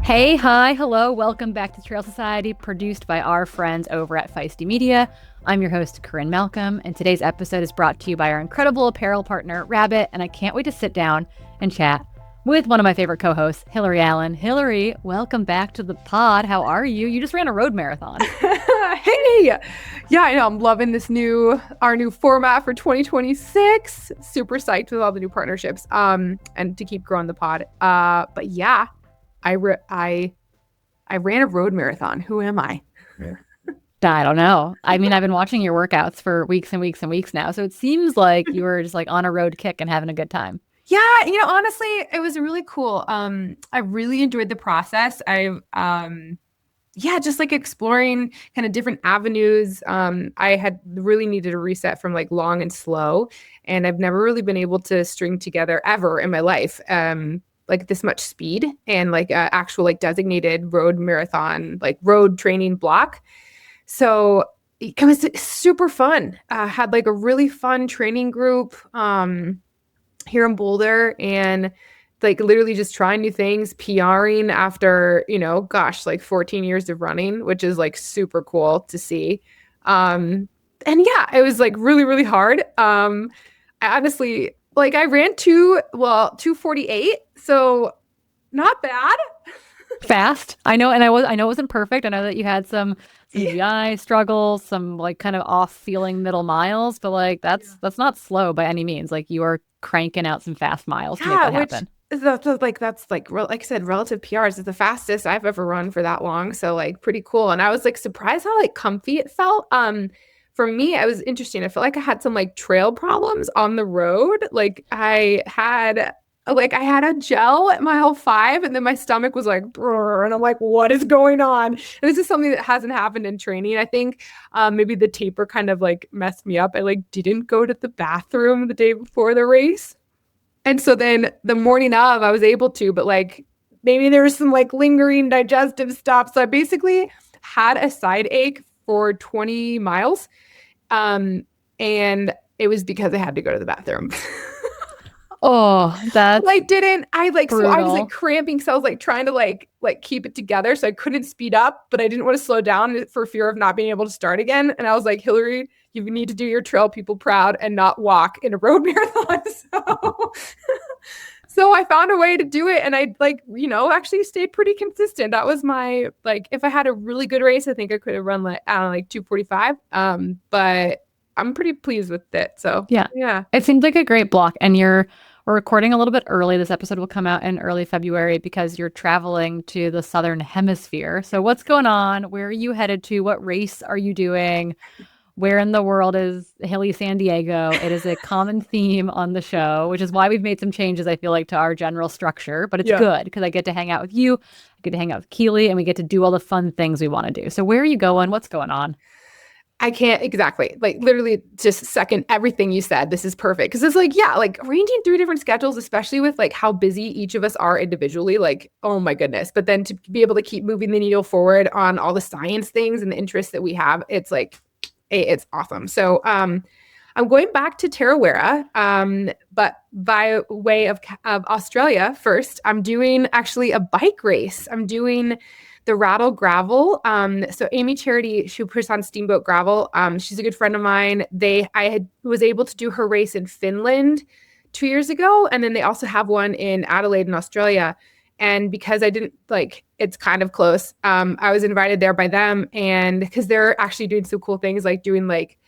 Hey, hi, hello, welcome back to Trail Society, produced by our friends over at Feisty Media. I'm your host, Corinne Malcolm, and today's episode is brought to you by our incredible apparel partner, Rabbit, and I can't wait to sit down and chat with one of my favorite co-hosts, Hilary Allen. Hilary, welcome back to the pod. How are you? You just ran a road marathon. Hey, yeah, I know. I'm loving our new format for 2026. Super psyched with all the new partnerships, and to keep growing the pod. But yeah, I ran a road marathon. Who am I? I don't know. I mean, I've been watching your workouts for weeks and weeks and weeks now, so it seems like you were just like on a road kick and having a good time. Yeah, honestly, it was really cool. I really enjoyed the process. Yeah, just like exploring kind of different avenues. I had really needed a reset from like long and slow, and I've never really been able to string together ever in my life. Like this much speed and like actual like designated road marathon, like road training block. So it was super fun. Had like a really fun training group here in Boulder, and like literally just trying new things, PRing after, like 14 years of running, which is like super cool to see. And yeah, it was like really, really hard. I honestly, like I ran 2:48, so not bad. Fast. I know, and I know it wasn't perfect. I know that you had some GI struggles, some like kind of off feeling middle miles, but like that's not slow by any means. Like you are cranking out some fast miles to make Yeah, that which happen. like I said, relative PRs is the fastest I've ever run for that long. So like pretty cool. And I was like surprised how like comfy it felt. For me, it was interesting. I felt like I had some like trail problems on the road. I had a gel at mile 5, and then my stomach was like, brr, and I'm like, what is going on? And this is something that hasn't happened in training. I think maybe the taper kind of like messed me up. I like didn't go to the bathroom the day before the race. And so then the morning of, I was able to, but like maybe there was some like lingering digestive stuff. So I basically had a side ache for 20 miles. Um, and it was because I had to go to the bathroom. Oh, that's So I was like brutal. cramping. So I was like trying to like keep it together. So I couldn't speed up, but I didn't want to slow down for fear of not being able to start again. And I was like, Hilary, you need to do your trail people proud and not walk in a road marathon. So I found a way to do it, and I actually stayed pretty consistent. That was my like if I had a really good race, I think I could have run like I don't know, like 2:45. But I'm pretty pleased with it. So Yeah. yeah. It seemed like a great block, and we're recording a little bit early. This episode will come out in early February because you're traveling to the Southern Hemisphere. So what's going on? Where are you headed to? What race are you doing? Where in the world is Hilly San Diego? It is a common theme on the show, which is why we've made some changes, I feel like, to our general structure. But it's Yeah. good because I get to hang out with you, I get to hang out with Keely, and we get to do all the fun things we want to do. So where are you going? What's going on? I can't exactly like literally just second everything you said. This is perfect because it's like, yeah, like arranging 3 different schedules, especially with like how busy each of us are individually, like, oh my goodness. But then to be able to keep moving the needle forward on all the science things and the interests that we have, it's like, it's awesome. So, I'm going back to Tarawera, but by way of Australia first. I'm doing actually a bike race. I'm doing the Rattle Gravel. So Amy Charity, she puts on Steamboat Gravel. She's a good friend of mine. Was able to do her race in Finland 2 years ago, and then they also have one in Adelaide in Australia. And because I didn't like, it's kind of close. I was invited there by them, and because they're actually doing some cool things, like doing like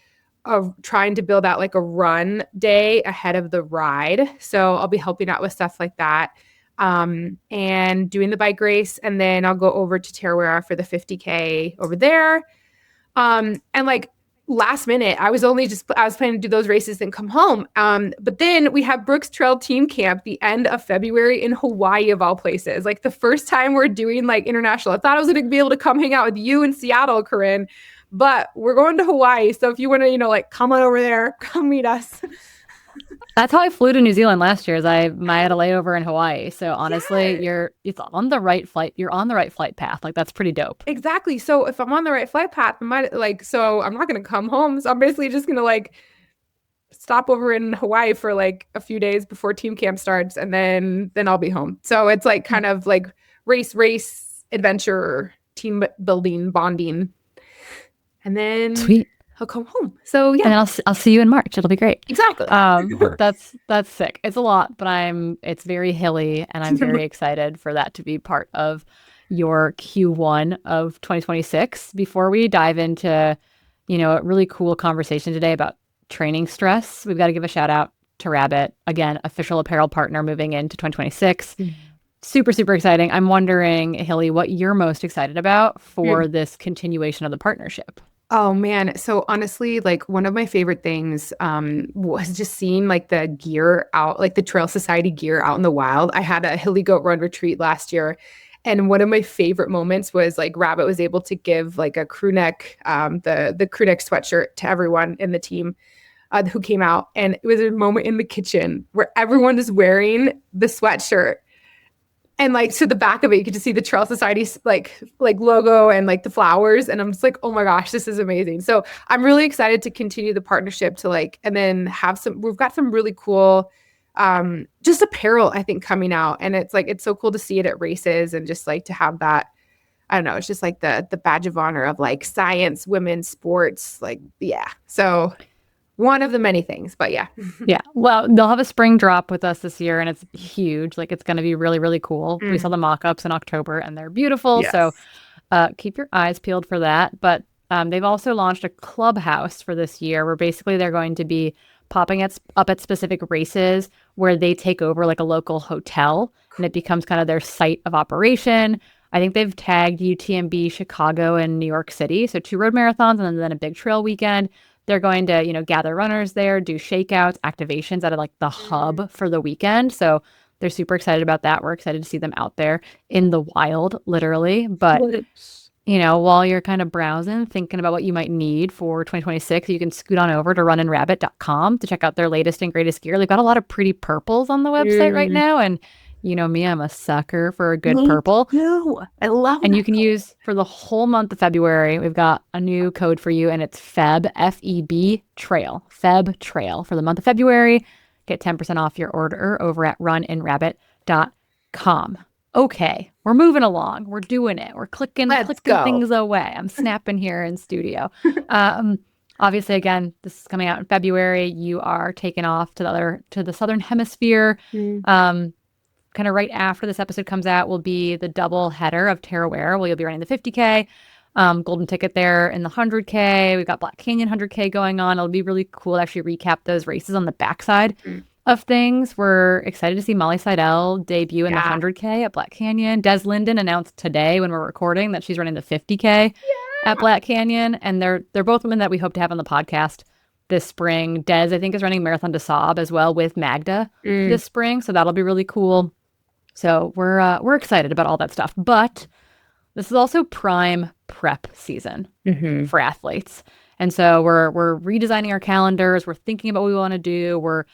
trying to build out like a run day ahead of the ride. So I'll be helping out with stuff like that, and doing the bike race. And then I'll go over to Tarawera for the 50K over there. And like last minute, I was planning to do those races and come home. But then we have Brooks Trail Team Camp the end of February in Hawaii, of all places. Like the first time we're doing like international. I thought I was going to be able to come hang out with you in Seattle, Corinne, but we're going to Hawaii. So if you want to, like come on over there, come meet us. That's how I flew to New Zealand last year. I had a layover in Hawaii. So honestly, Yeah. it's on the right flight. You're on the right flight path. Like that's pretty dope. Exactly. So if I'm on the right flight path, so I'm not going to come home. So I'm basically just going to like stop over in Hawaii for like a few days before team camp starts, and then I'll be home. So it's like kind of like race adventure, team building, bonding. And then Sweet. I'll come home. So yeah. And then I'll see you in March. It'll be great. Exactly. That's sick. It's a lot, but it's very hilly, and I'm very excited for that to be part of your Q1 of 2026. Before we dive into, a really cool conversation today about training stress, we've got to give a shout out to Rabbit, again, official apparel partner moving into 2026. Super, super exciting. I'm wondering, Hilly, what you're most excited about for this continuation of the partnership. Oh man. So honestly, like one of my favorite things was just seeing like the gear out, like the Trail Society gear out in the wild. I had a Hilly Goat Run retreat last year. And one of my favorite moments was like Rabbit was able to give like a crew neck, the crew neck sweatshirt to everyone in the team who came out. And it was a moment in the kitchen where everyone is wearing the sweatshirt. And like to the back of it, you could just see the Trail Society like logo and like the flowers. And I'm just like, oh my gosh, this is amazing. So I'm really excited to continue the partnership to like, and then we've got some really cool just apparel, I think, coming out. And it's so cool to see it at races and just like to have that, I don't know, it's just like the badge of honor of like science, women's sports, like, yeah. So one of the many things, but yeah. Yeah. Well, they'll have a spring drop with us this year, and it's huge. Like, it's going to be really, really cool. We saw the mock-ups in October, and they're beautiful. Yes. So keep your eyes peeled for that. But they've also launched a clubhouse for this year where basically they're going to be popping up at specific races where they take over like a local hotel, and it becomes kind of their site of operation. I think they've tagged UTMB, Chicago, and New York City. So 2 road marathons and then a big trail weekend. They're going to, gather runners there, do shakeouts, activations out of like the hub for the weekend. So they're super excited about that. We're excited to see them out there in the wild, literally. But, while you're kind of browsing, thinking about what you might need for 2026, you can scoot on over to runninrabbit.com to check out their latest and greatest gear. They've got a lot of pretty purples on the website right now. And you know me, I'm a sucker for a good purple. No, I love it. And you can use for the whole month of February, we've got a new code for you, and it's FEB, F-E-B, Trail. FEB Trail for the month of February. Get 10% off your order over at runninrabbit.com. Okay, we're moving along. We're doing it. We're clicking things away. I'm snapping here in studio. Obviously, again, this is coming out in February. You are taking off to the Southern Hemisphere. Kind of right after this episode comes out will be the double header of Tearaware, where you'll be running the 50K, golden ticket there in the 100K. We've got Black Canyon 100K going on. It'll be really cool to actually recap those races on the backside of things. We're excited to see Molly Seidel debut in the 100K at Black Canyon. Des Linden announced today when we're recording that she's running the 50K at Black Canyon. And they're both women that we hope to have on the podcast this spring. Des, I think, is running Marathon des Sables as well with Magda this spring. So that'll be really cool. So we're excited about all that stuff. But this is also prime prep season for athletes. And so we're redesigning our calendars. We're thinking about what we want to do. We're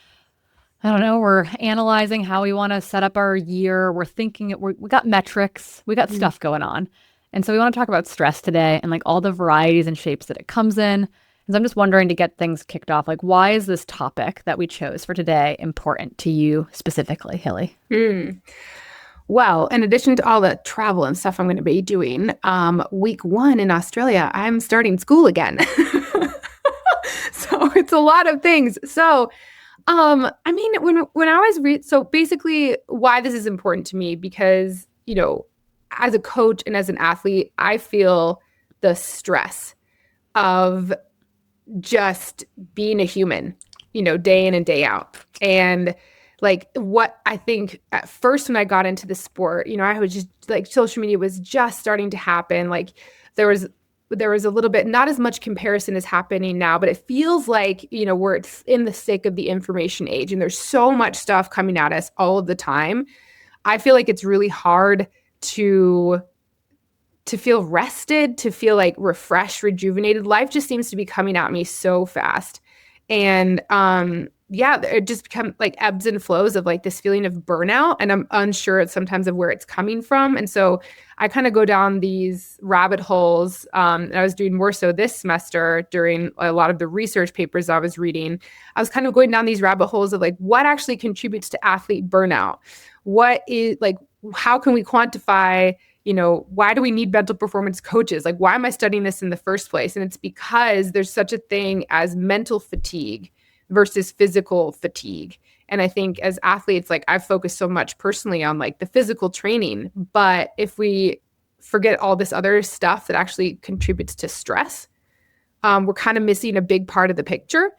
analyzing how we want to set up our year. We're thinking, we got metrics. We got stuff going on. And so we want to talk about stress today and like all the varieties and shapes that it comes in. And so I'm just wondering, to get things kicked off, like, why is this topic that we chose for today important to you specifically, Hilly? Well, in addition to all the travel and stuff I'm going to be doing, week 1 in Australia, I'm starting school again. So it's a lot of things. So, I mean, when I was so basically why this is important to me, because, as a coach and as an athlete, I feel the stress of just being a human, day in and day out. And like what I think at first when I got into the sport, I was just like, social media was just starting to happen. Like there was a little bit, not as much comparison is happening now, but it feels like, we're in the thick of the information age and there's so much stuff coming at us all of the time. I feel like it's really hard to feel rested, to feel like refreshed, rejuvenated. Life just seems to be coming at me so fast. And it just become like ebbs and flows of like this feeling of burnout. And I'm unsure sometimes of where it's coming from. And so I kind of go down these rabbit holes. And I was doing more so this semester during a lot of the research papers I was reading. I was kind of going down these rabbit holes of like what actually contributes to athlete burnout. What is like, how can we quantify why do we need mental performance coaches? Like, why am I studying this in the first place? And it's because there's such a thing as mental fatigue versus physical fatigue. And I think as athletes, like I've focused so much personally on like the physical training, but if we forget all this other stuff that actually contributes to stress, we're kind of missing a big part of the picture.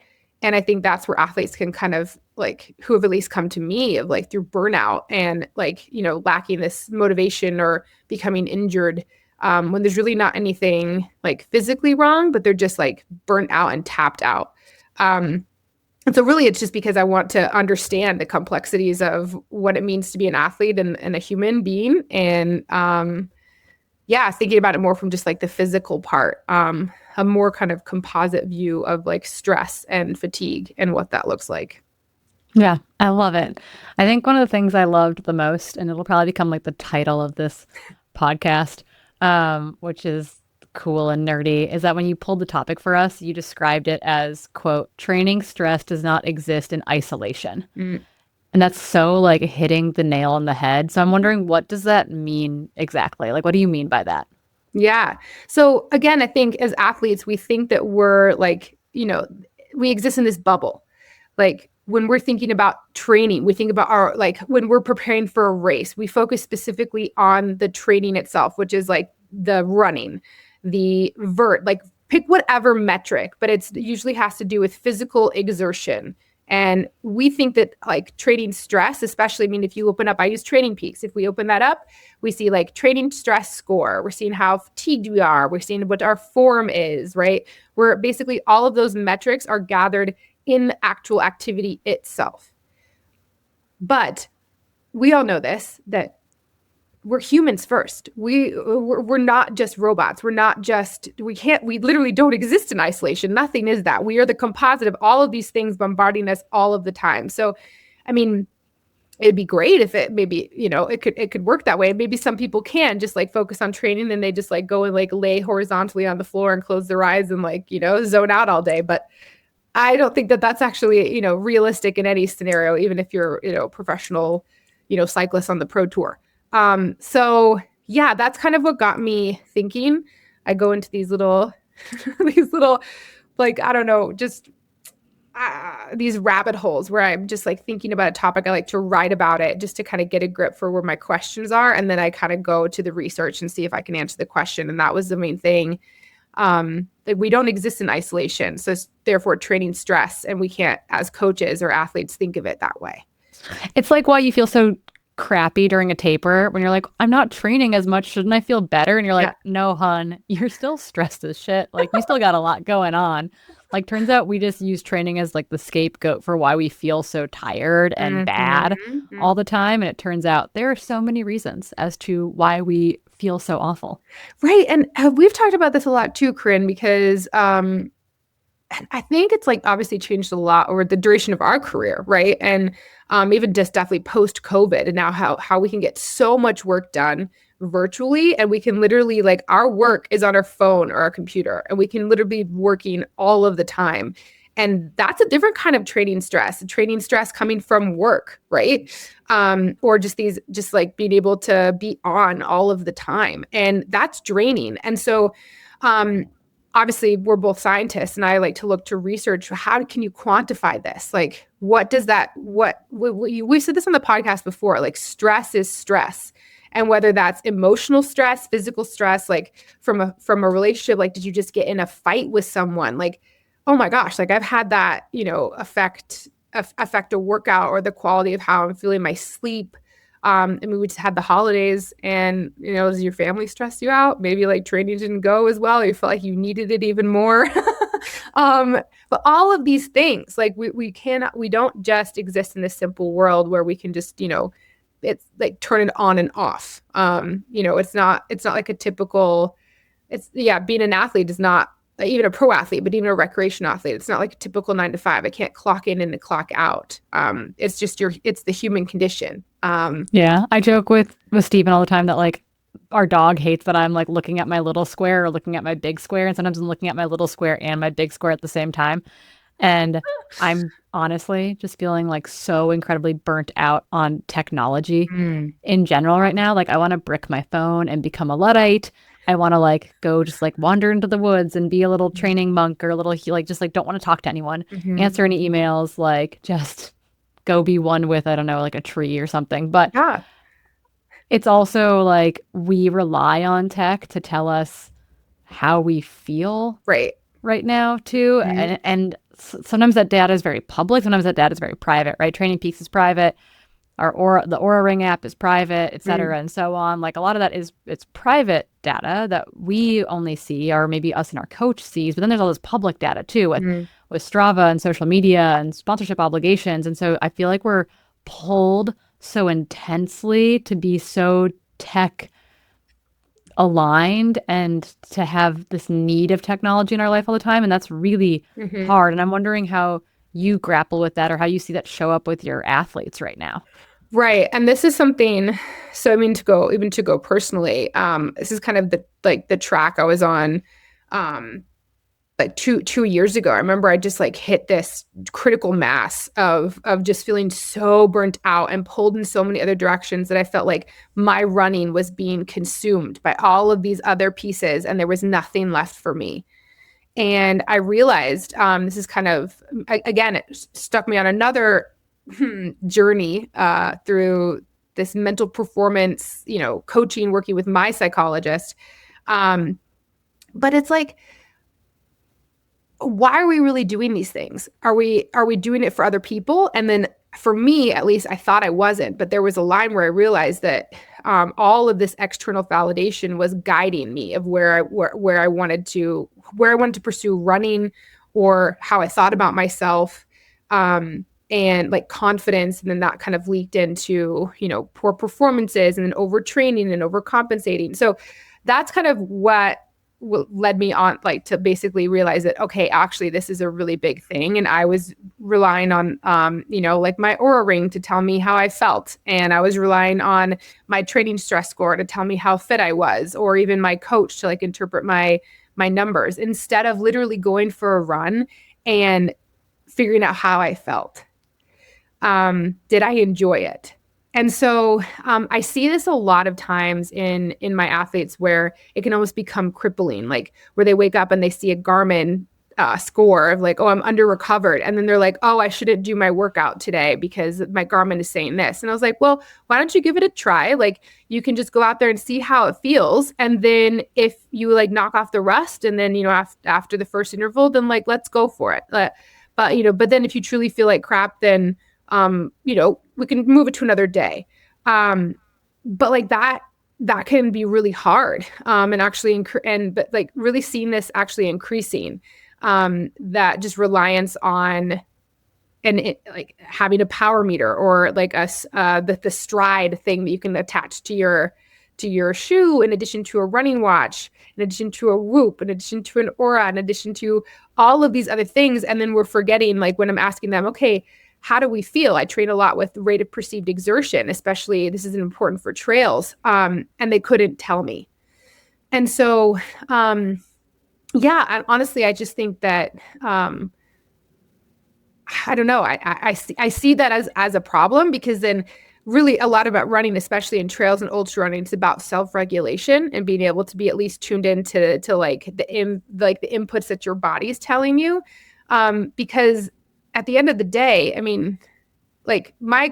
And I think that's where athletes can kind of like, who have at least come to me of like through burnout and like, lacking this motivation or becoming injured, when there's really not anything like physically wrong, but they're just like burnt out and tapped out. And so really it's just because I want to understand the complexities of what it means to be an athlete and a human being. And thinking about it more from just like the physical part, a more kind of composite view of like stress and fatigue and what that looks like. Yeah, I love it. I think one of the things I loved the most, and it'll probably become like the title of this podcast, which is cool and nerdy, is that when you pulled the topic for us, you described it as, quote, training stress does not exist in isolation. And that's so like hitting the nail on the head. So I'm wondering, what does that mean exactly? Like, what do you mean by that? Yeah. So again, I think as athletes, we think that we're like, we exist in this bubble. Like when we're thinking about training, we think about our, like when we're preparing for a race, we focus specifically on the training itself, which is like the running, the vert, like pick whatever metric, but it's usually has to do with physical exertion. And we think that like training stress, especially, I mean, if you open up, I use Training Peaks. If we open that up, we see like training stress score. We're seeing how fatigued we are. We're seeing what our form is, right? Where basically all of those metrics are gathered in the actual activity itself. But we all know this, that we're humans first. We're not just robots. We literally don't exist in isolation. Nothing is that. We are the composite of all of these things bombarding us all of the time. So, I mean, it'd be great if it maybe, it could work that way. Maybe some people can just like focus on training and they just like go and like lay horizontally on the floor and close their eyes and like, zone out all day. But I don't think that that's actually, realistic in any scenario, even if you're, professional, cyclist on the pro tour. So yeah, that's kind of what got me thinking. I go into these little, like, I don't know, just these rabbit holes where I'm just like thinking about a topic. I like to write about it just to kind of get a grip for where my questions are. And then I kind of go to the research and see if I can answer the question. And that was the main thing. Like we don't exist in isolation. So therefore training stress, and we can't, as coaches or athletes, think of it that way. It's like why you feel so crappy during a taper when you're like, I'm not training as much. Shouldn't I feel better? And you're like, no, hun, you're still stressed as shit. Like you still got a lot going on. Like turns out we just use training as like the scapegoat for why we feel so tired and bad all the time. And it turns out there are so many reasons as to why we feel so awful. Right. And we've talked about this a lot too, Corinne, because I think it's like obviously changed a lot over the duration of our career, right? And even just definitely post-COVID, and now how we can get so much work done virtually, and we can literally like our work is on our phone or our computer, and we can literally be working all of the time. And that's a different kind of training stress coming from work, right? Or just like being able to be on all of the time, and that's draining. And so, obviously we're both scientists, and I like to look to research. How can you quantify this? Like, what does that, we've said this on the podcast before, like stress is stress. And whether that's emotional stress, physical stress, like from a relationship, like, did you just get in a fight with someone? Like, oh my gosh, like I've had that, affect a workout or the quality of how I'm feeling, my sleep. I mean, we just had the holidays, and, does your family stress you out? Maybe like training didn't go as well. You felt like you needed it even more. But all of these things, like we don't just exist in this simple world where we can just, it's like turn it on and off. It's not like a typical, being an athlete is not, even a pro athlete, but even a recreation athlete, it's not like a typical 9 to 5. I can't clock in and clock out. It's just it's the human condition. Yeah. I joke with Steven all the time that like our dog hates that I'm like looking at my little square or looking at my big square. And sometimes I'm looking at my little square and my big square at the same time. And I'm honestly just feeling like so incredibly burnt out on technology Mm, in general right now. Like I want to brick my phone and become a Luddite. I want to like go just like wander into the woods and be a little training monk or a little like just like don't want to talk to anyone, mhm. answer any emails, like just go be one with, I don't know, like a tree or something. But Yeah, it's also like we rely on tech to tell us how we feel right. right now too. Mhm, And sometimes that data is very public, sometimes that data is very private, right? Training Peaks is private, our Aura, the Aura Ring app is private, et mm, cetera, and so on. Like a lot of that is it's private data that we only see, or maybe us and our coach sees. But then there's all this public data too, mm, with Strava and social media and sponsorship obligations. And so I feel like we're pulled so intensely to be so tech aligned and to have this need of technology in our life all the time. And that's really mhm. hard. And I'm wondering how you grapple with that or how you see that show up with your athletes right now. Right. And this is something, so I mean to go personally, this is kind of the track I was on like two years ago. I remember I just like hit this critical mass of just feeling so burnt out and pulled in so many other directions that I felt like my running was being consumed by all of these other pieces and there was nothing left for me. And I realized this is kind of again, it stuck me on another journey through this mental performance, coaching, working with my psychologist. Um, but it's like, why are we really doing these things? Are we doing it for other people? And then for me, at least, I thought I wasn't, but there was a line where I realized that all of this external validation was guiding me of where I wanted to pursue running or how I thought about myself. And like confidence, and then that kind of leaked into poor performances, and then overtraining and overcompensating. So that's kind of what led me on like to basically realize that okay, actually this is a really big thing, and I was relying on like my Aura ring to tell me how I felt, and I was relying on my training stress score to tell me how fit I was, or even my coach to like interpret my numbers, instead of literally going for a run and figuring out how I felt. Did I enjoy it? And so I see this a lot of times in my athletes where it can almost become crippling, like where they wake up and they see a Garmin score of like, oh, I'm under recovered. And then they're like, oh, I shouldn't do my workout today because my Garmin is saying this. And I was like, well, why don't you give it a try? Like you can just go out there and see how it feels. And then if you like knock off the rust and then, after the first interval, then like, let's go for it. But then if you truly feel like crap, then we can move it to another day. But like that can be really hard. And actually, but like really seeing this actually increasing, that just reliance on like having a power meter or like the stride thing that you can attach to your shoe, in addition to a running watch, in addition to a Whoop, in addition to an Aura, in addition to all of these other things. And then we're forgetting, like when I'm asking them, okay, how do we feel? I train a lot with rate of perceived exertion, especially this is important for trails. And they couldn't tell me. And so, honestly, I just think that, I don't know. I see that as a problem, because then really a lot about running, especially in trails and ultra running, it's about self-regulation and being able to be at least tuned into like the inputs that your body is telling you. Because at the end of the day, I mean, like my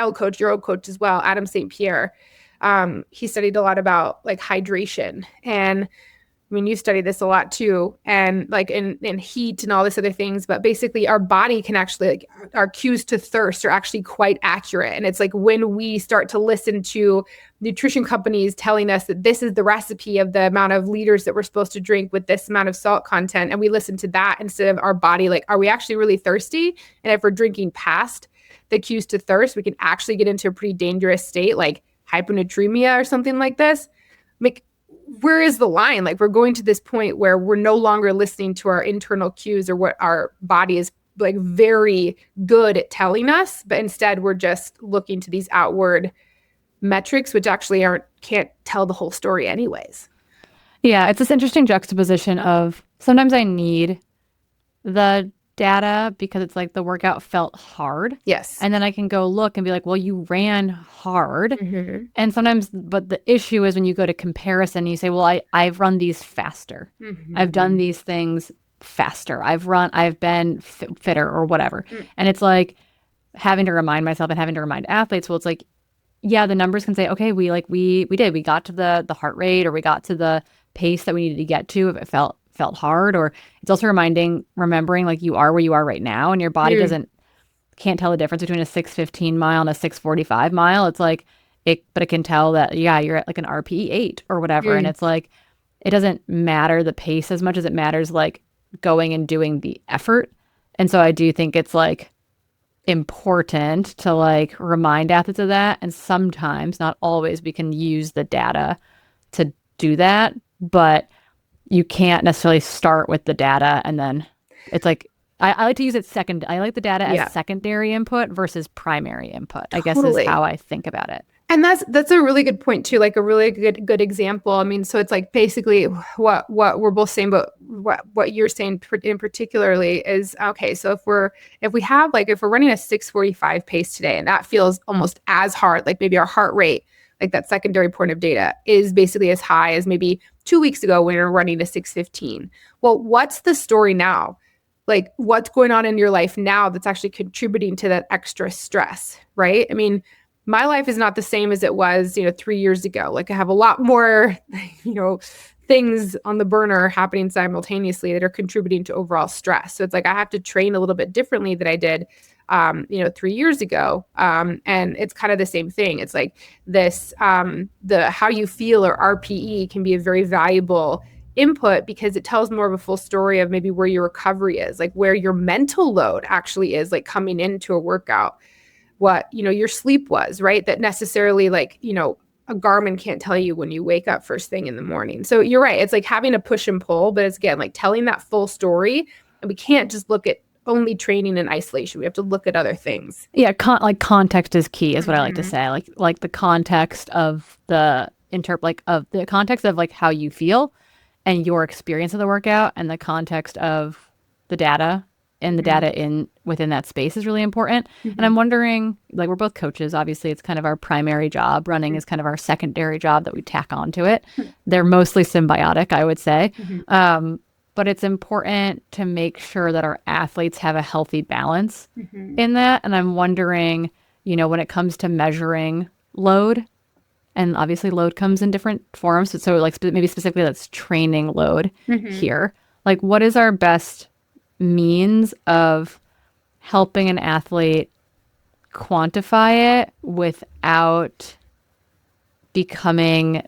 old coach, your old coach as well, Adam St. Pierre, he studied a lot about like hydration. And I mean, you study this a lot too, and like in heat and all this other things, but basically our body can actually, like, our cues to thirst are actually quite accurate. And it's like when we start to listen to nutrition companies telling us that this is the recipe of the amount of liters that we're supposed to drink with this amount of salt content, and we listen to that instead of our body, like, are we actually really thirsty? And if we're drinking past the cues to thirst, we can actually get into a pretty dangerous state, like hyponatremia or something like this. Like, where is the line? Like, we're going to this point where we're no longer listening to our internal cues or what our body is like very good at telling us, but instead we're just looking to these outward metrics, which actually can't tell the whole story anyways. Yeah, it's this interesting juxtaposition of sometimes I need the data because it's like the workout felt hard. Yes. And then I can go look and be like, well, you ran hard. Mm-hmm. And sometimes, but the issue is when you go to comparison, you say, well, I've run these faster. Mm-hmm. I've done these things faster. I've been fitter or whatever. And it's like having to remind myself and having to remind athletes, well, it's like, yeah, the numbers can say, okay, we got to the heart rate, or we got to the pace that we needed to get to if it felt hard. Or it's also remembering like you are where you are right now, and your body can't tell the difference between a 6:15 mile and a 6:45 mile. It's like but it can tell that, yeah, you're at like an RPE 8 or whatever. And it's like, it doesn't matter the pace as much as it matters like going and doing the effort. And so I do think it's like important to like remind athletes of that. And sometimes, not always, we can use the data to do that, but you can't necessarily start with the data and then it's like, I like to use it second. I like the data as secondary input versus primary input, I guess is how I think about it. And that's a really good point too, like a really good example. I mean, so it's like basically what we're both saying, but what you're saying in particularly is, okay, so if we're running a 6:45 pace today, and that feels almost as hard, like maybe our heart rate, like that secondary point of data is basically as high as maybe 2 weeks ago when you're running a 6:15. Well, what's the story now? Like what's going on in your life now that's actually contributing to that extra stress, right? I mean, my life is not the same as it was, 3 years ago. Like I have a lot more, things on the burner happening simultaneously that are contributing to overall stress. So it's like I have to train a little bit differently than I did, 3 years ago. And it's kind of the same thing. It's like this, the how you feel or RPE can be a very valuable input because it tells more of a full story of maybe where your recovery is, like where your mental load actually is, like coming into a workout. What, your sleep was, right? That necessarily like, a Garmin can't tell you when you wake up first thing in the morning. So you're right. It's like having a push and pull, but it's again, like telling that full story. And we can't just look at only training in isolation. We have to look at other things. Yeah. Like context is key is what I like to say. Like the context of the context of like how you feel and your experience of the workout, and the context of the data and the data within that space is really important. And I'm wondering, like, we're both coaches. Obviously, it's kind of our primary job. Running is kind of our secondary job that we tack onto it. They're mostly symbiotic, I would say. But it's important to make sure that our athletes have a healthy balance in that. And I'm wondering, when it comes to measuring load, and obviously load comes in different forms. So like maybe specifically that's training load here. Like, what is our best means of helping an athlete quantify it without becoming,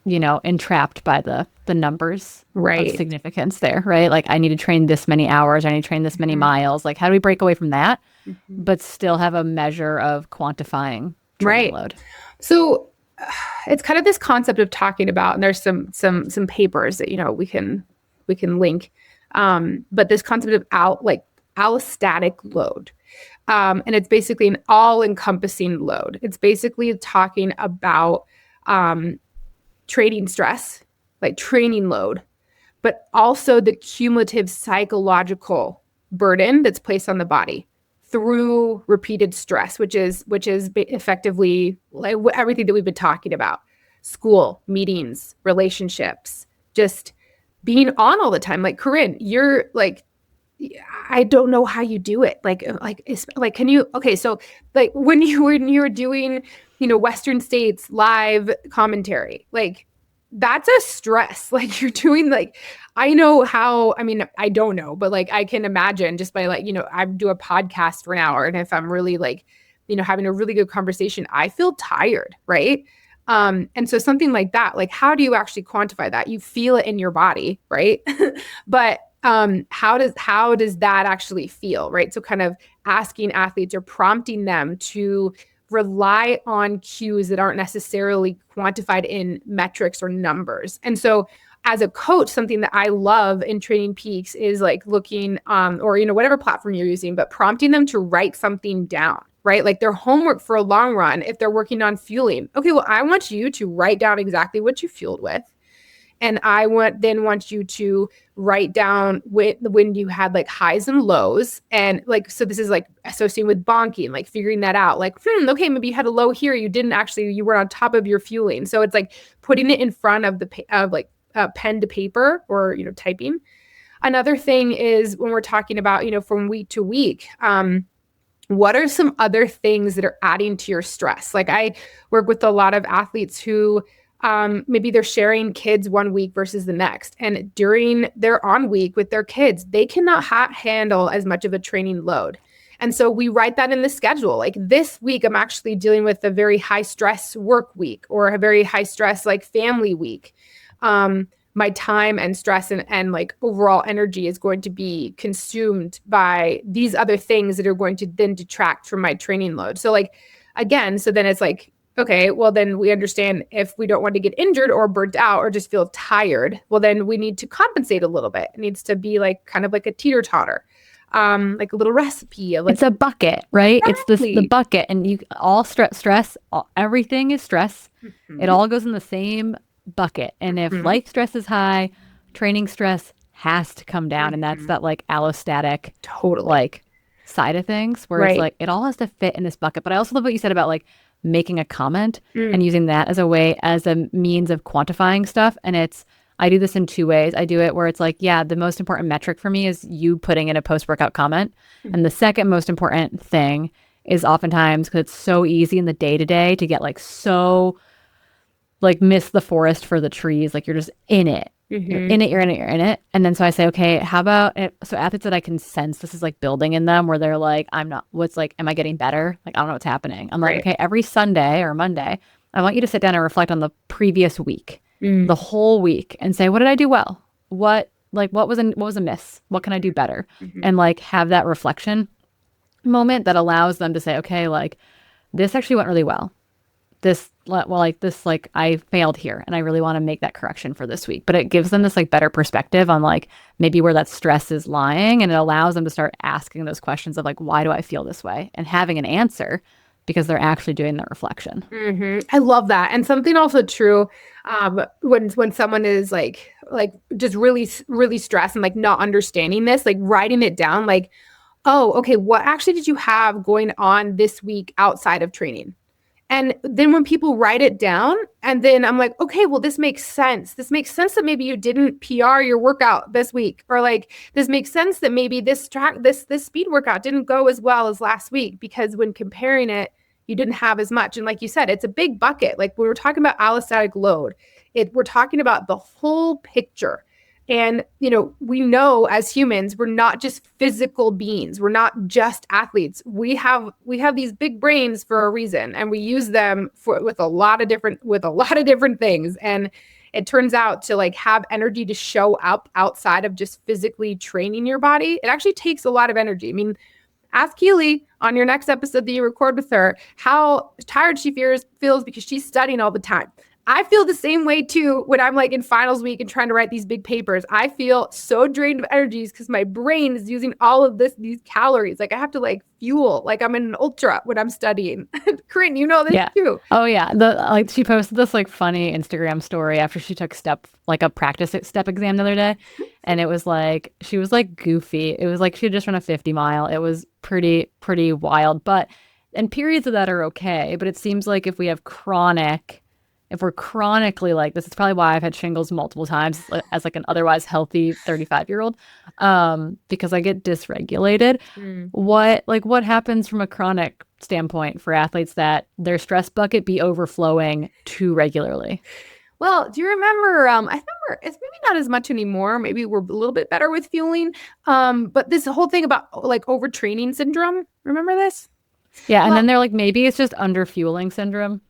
entrapped by the numbers of significance there, right? Like I need to train this many hours, I need to train this many miles. Like how do we break away from that, but still have a measure of quantifying training load? So it's kind of this concept of talking about, and there's some papers that, we can link. But this concept of allostatic load. And it's basically an all-encompassing load. It's basically talking about training stress, like training load, but also the cumulative psychological burden that's placed on the body through repeated stress, which is effectively like everything that we've been talking about: school, meetings, relationships, just being on all the time. Like Corinne, you're like, I don't know how you do it. Like, can you, okay. So like when you were doing, Western States live commentary, like that's a stress. Like you're doing like, I know how, I mean, I don't know, but like, I can imagine just by like, I do a podcast for an hour. And if I'm really like, having a really good conversation, I feel tired. Right. And so something like that, like how do you actually quantify that? You feel it in your body, right? But how does that actually feel, right? So kind of asking athletes or prompting them to rely on cues that aren't necessarily quantified in metrics or numbers. And so as a coach, something that I love in Training Peaks is like looking, or, whatever platform you're using, but prompting them to write something down, right? Like their homework for a long run, if they're working on fueling. Okay, well, I want you to write down exactly what you fueled with. And then want you to write down when you had like highs and lows. And like, so this is like associating with bonking, like figuring that out. Like, okay, maybe you had a low here. You were on top of your fueling. So it's like putting it in front of pen to paper or, typing. Another thing is when we're talking about, from week to week, what are some other things that are adding to your stress? Like I work with a lot of athletes who maybe they're sharing kids one week versus the next. And during their on week with their kids, they cannot handle as much of a training load. And so we write that in the schedule. Like this week, I'm actually dealing with a very high stress work week or a very high stress like family week. My time and stress and like overall energy is going to be consumed by these other things that are going to then detract from my training load. So like, again, so then it's like, okay, well then we understand if we don't want to get injured or burnt out or just feel tired, well then we need to compensate a little bit. It needs to be like kind of like a teeter-totter, like a little recipe. It's a bucket, right? Exactly. It's the bucket, and everything is stress. It all goes in the same bucket. And if life stress is high, training stress has to come down. And that's that like allostatic like side of things where it's like it all has to fit in this bucket. But I also love what you said about like making a comment and using that as a means of quantifying stuff. And I do this in two ways. I do it where it's like, yeah, the most important metric for me is you putting in a post-workout comment. And the second most important thing is oftentimes, because it's so easy in the day-to-day to get like so like miss the forest for the trees. Like you're just in it. You're in it. And then so I say, okay, how about it? So athletes that I can sense this is like building in them where they're like, am I getting better? Like, I don't know what's happening. I'm like, okay, every Sunday or Monday, I want you to sit down and reflect on the previous week, the whole week, and say, what did I do well? What was a miss? What can I do better? And like have that reflection moment that allows them to say, okay, like this actually went really well. I failed here and I really want to make that correction for this week. But it gives them this like better perspective on like maybe where that stress is lying. And it allows them to start asking those questions of like, why do I feel this way? And having an answer because they're actually doing that reflection. I love that. And something also true when someone is like just really, really stressed and like not understanding this, like writing it down, like, oh, okay, what actually did you have going on this week outside of training? And then when people write it down, and then I'm like, okay, well, this makes sense. This makes sense that maybe you didn't PR your workout this week, or like this makes sense that maybe this speed workout didn't go as well as last week because when comparing it, you didn't have as much. And like you said, it's a big bucket. Like when we're talking about allostatic load, we're talking about the whole picture. And, we know as humans, we're not just physical beings. We're not just athletes. We have these big brains for a reason, and we use them with a lot of different things. And it turns out to like have energy to show up outside of just physically training your body. It actually takes a lot of energy. I mean, ask Keely on your next episode that you record with her how tired she feels because she's studying all the time. I feel the same way too when I'm like in finals week and trying to write these big papers. I feel so drained of energies because my brain is using all of these calories. Like I have to like fuel, like I'm in an ultra when I'm studying. Corinne, you know this too. Oh yeah. She posted this like funny Instagram story after she took a practice step exam the other day. And it was like, she was like goofy. It was like she had just run a 50-mile. It was pretty wild. And periods of that are okay. But it seems like if we're chronically like this, it's probably why I've had shingles multiple times as like an otherwise healthy 35-year-old, because I get dysregulated. What happens from a chronic standpoint for athletes that their stress bucket be overflowing too regularly? Well, do you remember, I remember it's maybe not as much anymore. Maybe we're a little bit better with fueling. But this whole thing about like overtraining syndrome, remember this? Yeah. And then they're like, maybe it's just underfueling syndrome.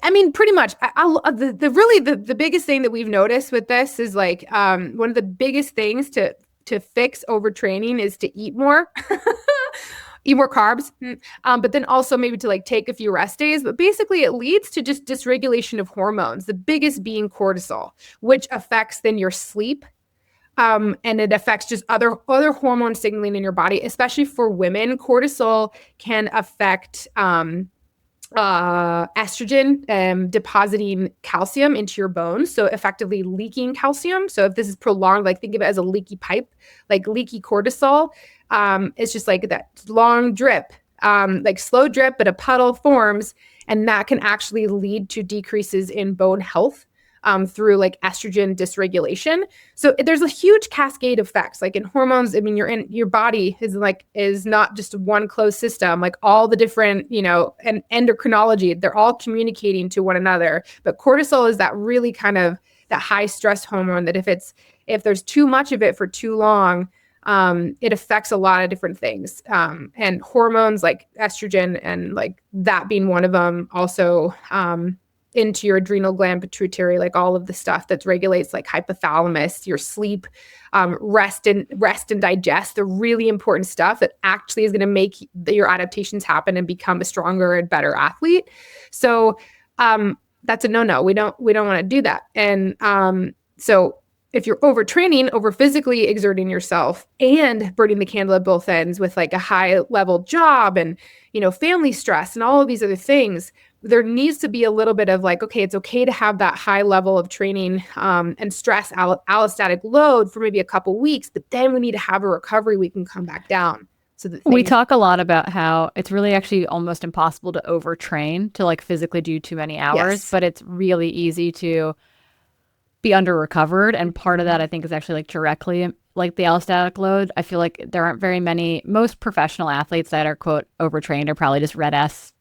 I mean, pretty much. The biggest thing that we've noticed with this is like one of the biggest things to fix overtraining is to eat more, eat more carbs, but then also maybe to like take a few rest days. But basically, it leads to just dysregulation of hormones. The biggest being cortisol, which affects then your sleep. And it affects just other hormone signaling in your body, especially for women. Cortisol can affect estrogen depositing calcium into your bones, so effectively leaking calcium. So if this is prolonged, like think of it as a leaky pipe, like leaky cortisol. It's just like that long drip, like slow drip, but a puddle forms, and that can actually lead to decreases in bone health through like estrogen dysregulation. So there's a huge cascade of effects. Like in hormones, I mean, your body is not just one closed system. Like all the different, and endocrinology, they're all communicating to one another. But cortisol is that really kind of that high stress hormone that if there's too much of it for too long, it affects a lot of different things. And hormones like estrogen and like that being one of them also, into your adrenal gland, pituitary, like all of the stuff that regulates like hypothalamus, your sleep, rest and digest, the really important stuff that actually is going to make your adaptations happen and become a stronger and better athlete. So that's a no-no. We don't want to do that. And so if you're overtraining, over physically exerting yourself and burning the candle at both ends with like a high level job and, family stress and all of these other things, there needs to be a little bit of like, okay, it's okay to have that high level of training and stress allostatic load for maybe a couple weeks, but then we need to have a recovery. We can come back down. So we talk a lot about how it's really actually almost impossible to overtrain to like physically do too many hours, yes. but it's really easy to be under recovered. And part of that I think is actually like directly like the allostatic load. I feel like there aren't very many, most professional athletes that are quote overtrained are probably just red S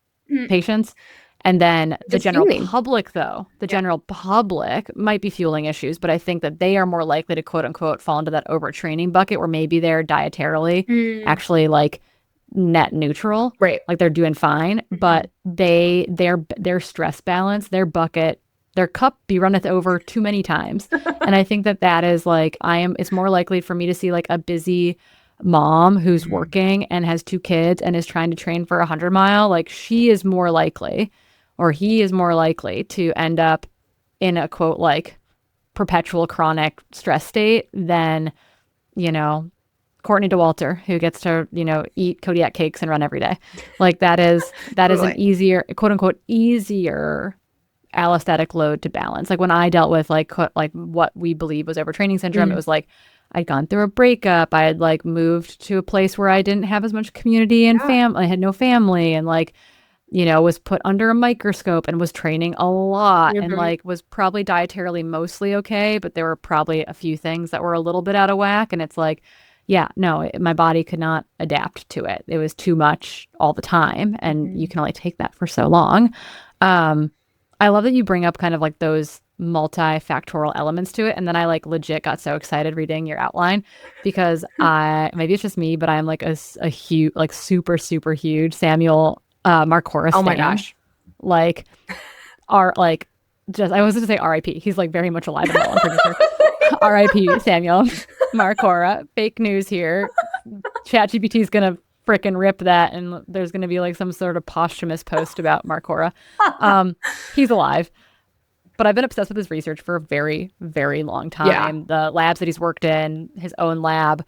patients. And then the general public, though, general public might be fueling issues, but I think that they are more likely to quote unquote fall into that overtraining bucket where maybe they're dietarily actually like net neutral, right? Like they're doing fine, but their stress balance, their bucket, their cup be runneth over too many times. And I think that is like, it's more likely for me to see like a busy mom who's working and has 2 kids and is trying to train for 100-mile, like she is more likely, or he is more likely to end up in a quote like perpetual chronic stress state than, Courtney DeWalter, who gets to, eat Kodiak cakes and run every day. Like that is an easier, quote unquote, easier allostatic load to balance. Like when I dealt with like what we believe was overtraining syndrome, it was like I'd gone through a breakup. I had like moved to a place where I didn't have as much community and family. I had no family and like, was put under a microscope and was training a lot and like was probably dietarily mostly okay, but there were probably a few things that were a little bit out of whack. And it's like, my body could not adapt to it. It was too much all the time. And you can only take that for so long. I love that you bring up kind of like those multifactorial elements to it. And then I like legit got so excited reading your outline because maybe it's just me, but I'm like a huge, like super, super huge Samuel Marcora Oh my gosh. Like I was going to say R.I.P. He's like very much alive and well, I'm pretty sure. R.I.P. Samuel Marcora. Fake news here. ChatGPT is going to frickin' rip that and there's going to be like some sort of posthumous post about Marcora. He's alive. But I've been obsessed with his research for a very, very long time. The labs that he's worked in, his own lab,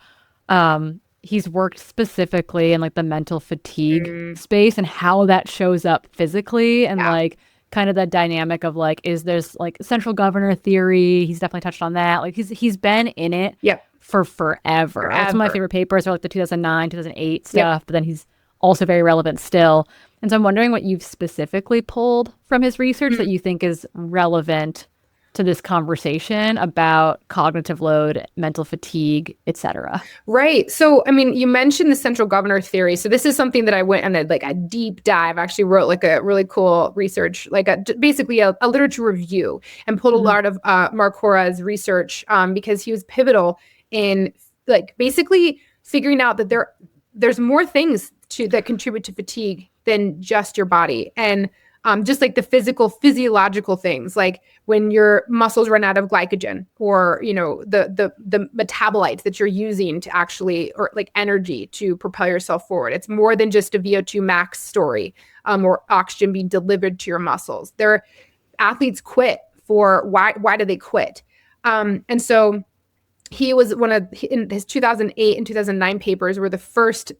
he's worked specifically in like the mental fatigue space and how that shows up physically and like kind of that dynamic of like, is there's like central governor theory? He's definitely touched on that. Like he's been in it for forever. Some of my favorite papers are like the 2009, 2008 stuff, but then he's also very relevant still. And so I'm wondering what you've specifically pulled from his research that you think is relevant to this conversation about cognitive load, mental fatigue, etc. Right. So, I mean, you mentioned the central governor theory. So this is something that I went on a deep dive, actually wrote like a really cool research, like basically a literature review and pulled a lot of Marcora's research because he was pivotal in like basically figuring out that there's more things that contribute to fatigue than just your body. And just like the physiological things, like when your muscles run out of glycogen or, the metabolites that you're using to actually, or like energy to propel yourself forward. It's more than just a VO2 max story or oxygen being delivered to your muscles. Athletes quit for why do they quit? And so he was in his 2008 and 2009 papers were the first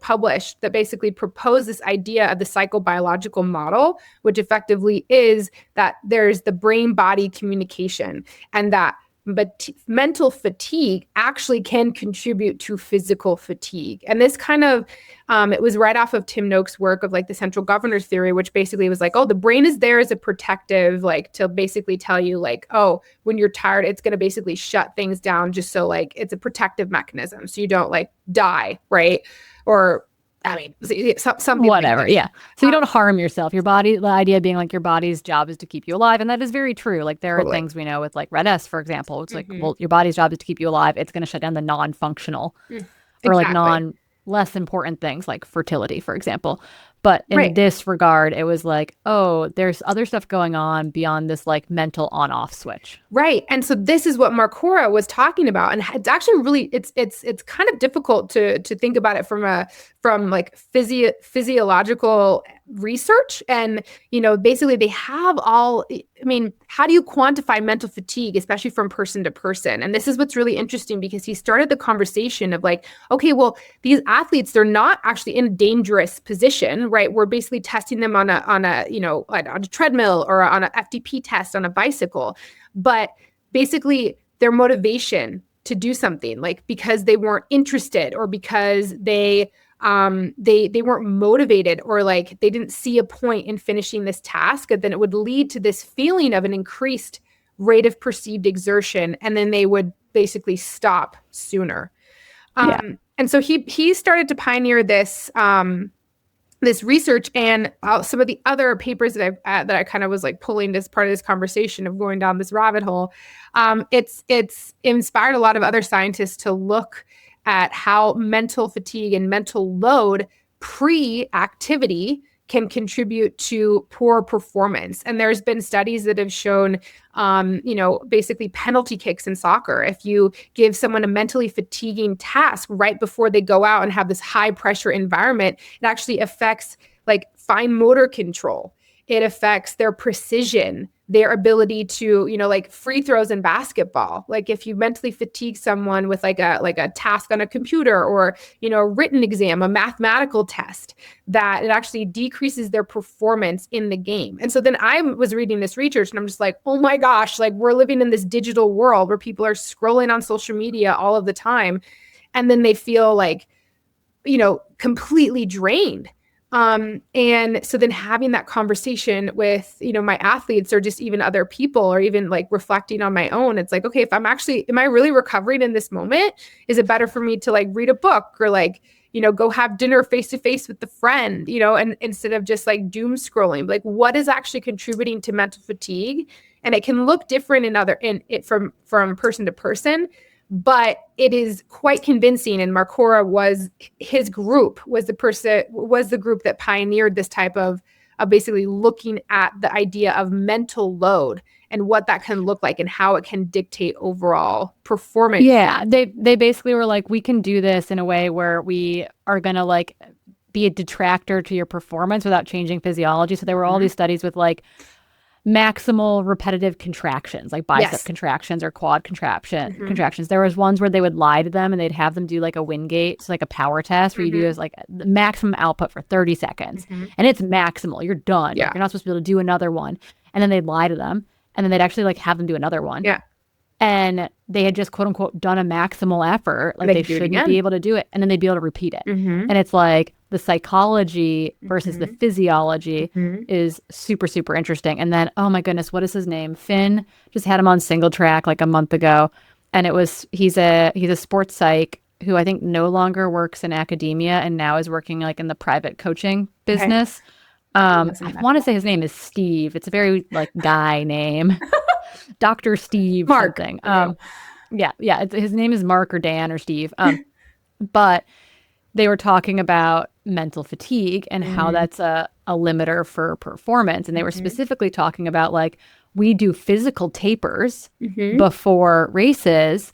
published that basically proposed this idea of the psychobiological model, which effectively is that there's the brain-body communication, and that but mental fatigue actually can contribute to physical fatigue. And this kind of, it was right off of Tim Noakes' work of like the central governors theory, which basically was like, oh, the brain is there as a protective, like to basically tell you like, oh, when you're tired, it's going to basically shut things down just so like it's a protective mechanism. So you don't like die, right? Or I mean, some people whatever. Yeah. So you don't harm yourself. Your body, the idea being like your body's job is to keep you alive. And that is very true. Like there are things we know with like Red S, for example. It's like, well, your body's job is to keep you alive. It's going to shut down the non-functional or like less important things like fertility, for example. But in this regard, it was like, oh, there's other stuff going on beyond this like mental on-off switch. Right. And so this is what Marcora was talking about. And it's actually really, it's kind of difficult to think about it from like physiological research. And, you know, basically they have how do you quantify mental fatigue, especially from person to person? And this is what's really interesting because he started the conversation of like, okay, well, these athletes, they're not actually in a dangerous position, right? We're basically testing them on a treadmill or on a FTP test on a bicycle. But basically their motivation to do something, like because they weren't interested or because they weren't motivated or like they didn't see a point in finishing this task, and then it would lead to this feeling of an increased rate of perceived exertion, and then they would basically stop sooner. And so he started to pioneer this this research, and some of the other papers that I kind of was like pulling as part of this conversation of going down this rabbit hole. It's inspired a lot of other scientists to look at how mental fatigue and mental load pre-activity can contribute to poor performance. And there's been studies that have shown, basically penalty kicks in soccer. If you give someone a mentally fatiguing task right before they go out and have this high pressure environment, it actually affects like fine motor control. It affects their precision, their ability to, like free throws in basketball. Like if you mentally fatigue someone with like a task on a computer or, a written exam, a mathematical test, that it actually decreases their performance in the game. And so then I was reading this research and I'm just like, oh my gosh, like we're living in this digital world where people are scrolling on social media all of the time. And then they feel like, completely drained. And so then having that conversation with, my athletes or just even other people or even like reflecting on my own, it's like, okay, if am I really recovering in this moment? Is it better for me to like read a book or like, go have dinner face to face with the friend, and instead of just like doom scrolling, like what is actually contributing to mental fatigue? And it can look different from person to person. But it is quite convincing, and Marcora was the group that pioneered this type of basically looking at the idea of mental load and what that can look like and how it can dictate overall performance. Yeah, they basically were like, we can do this in a way where we are gonna like be a detractor to your performance without changing physiology. So there were all these studies with like maximal repetitive contractions, like bicep contractions or quad contractions. There was ones where they would lie to them and they'd have them do like a Wingate, so like a power test where you do is like the maximum output for 30 seconds. And it's maximal. You're done. You're not supposed to be able to do another one. And then they'd lie to them and then they'd actually like have them do another one. Yeah. And they had just quote unquote done a maximal effort. Like they shouldn't be able to do it. And then they'd be able to repeat it. And it's like the psychology versus the physiology is super, super interesting. And then, oh my goodness, what is his name? Finn just had him on Single Track like a month ago. And he's a sports psych who I think no longer works in academia and now is working like in the private coaching business. I want to say his name is Steve. It's a very like guy name. Dr. Steve Mark. Something. His name is Mark or Dan or Steve. But they were talking about mental fatigue and how that's a limiter for performance. And they were specifically talking about like, we do physical tapers before races,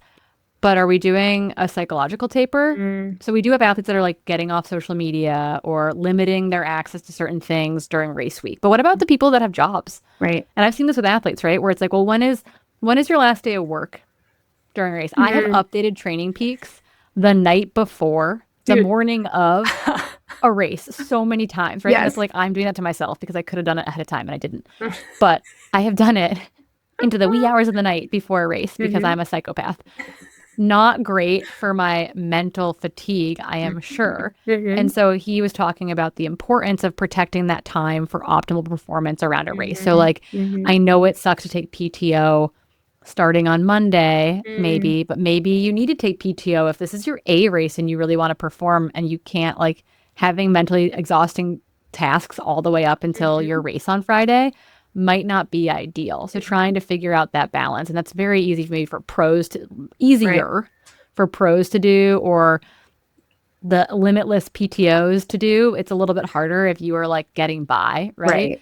but are we doing a psychological taper? So we do have athletes that are like getting off social media or limiting their access to certain things during race week. But what about the people that have jobs? Right. And I've seen this with athletes, right? Where it's like, well, when is your last day of work? during a race. I have updated training peaks the night before, the morning of a race so many times, right? And it's like, I'm doing that to myself because I could have done it ahead of time and I didn't. But I have done it into the wee hours of the night before a race because I'm a psychopath. Not great for my mental fatigue, I am sure. And so he was talking about the importance of protecting that time for optimal performance around a race. So like, I know it sucks to take PTO starting on Monday, maybe, but maybe you need to take PTO if this is your A race and you really want to perform and you can't, like, having mentally exhausting tasks all the way up until your race on Friday might not be ideal. So trying to figure out that balance. And that's very easy for me for pros to for pros to do, or the limitless PTOs to do. It's a little bit harder if you are like getting by, right?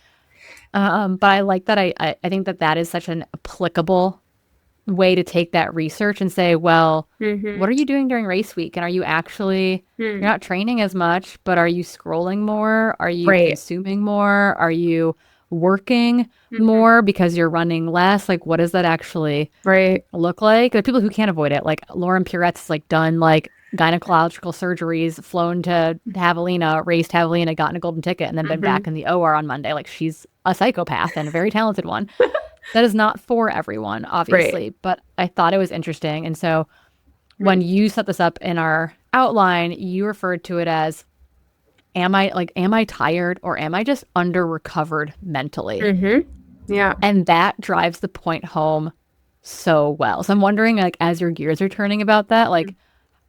But I like that. I think that is such an applicable way to take that research and say, well, what are you doing during race week? And are you actually, you're not training as much, but are you scrolling more? Are you consuming more? Are you working more because you're running less? Like, what does that actually look like? There are people who can't avoid it. Like Lauren Purette's like done like gynecological surgeries, flown to Javelina, raced Javelina, gotten a golden ticket, and then been back in the OR on Monday. Like, she's a psychopath and a very talented one. That is not for everyone, obviously, but I thought it was interesting. And so when you set this up in our outline, you referred to it as, am I tired, or am I just under recovered mentally? Yeah. And that drives the point home so well. So I'm wondering, like, as your gears are turning about that, like,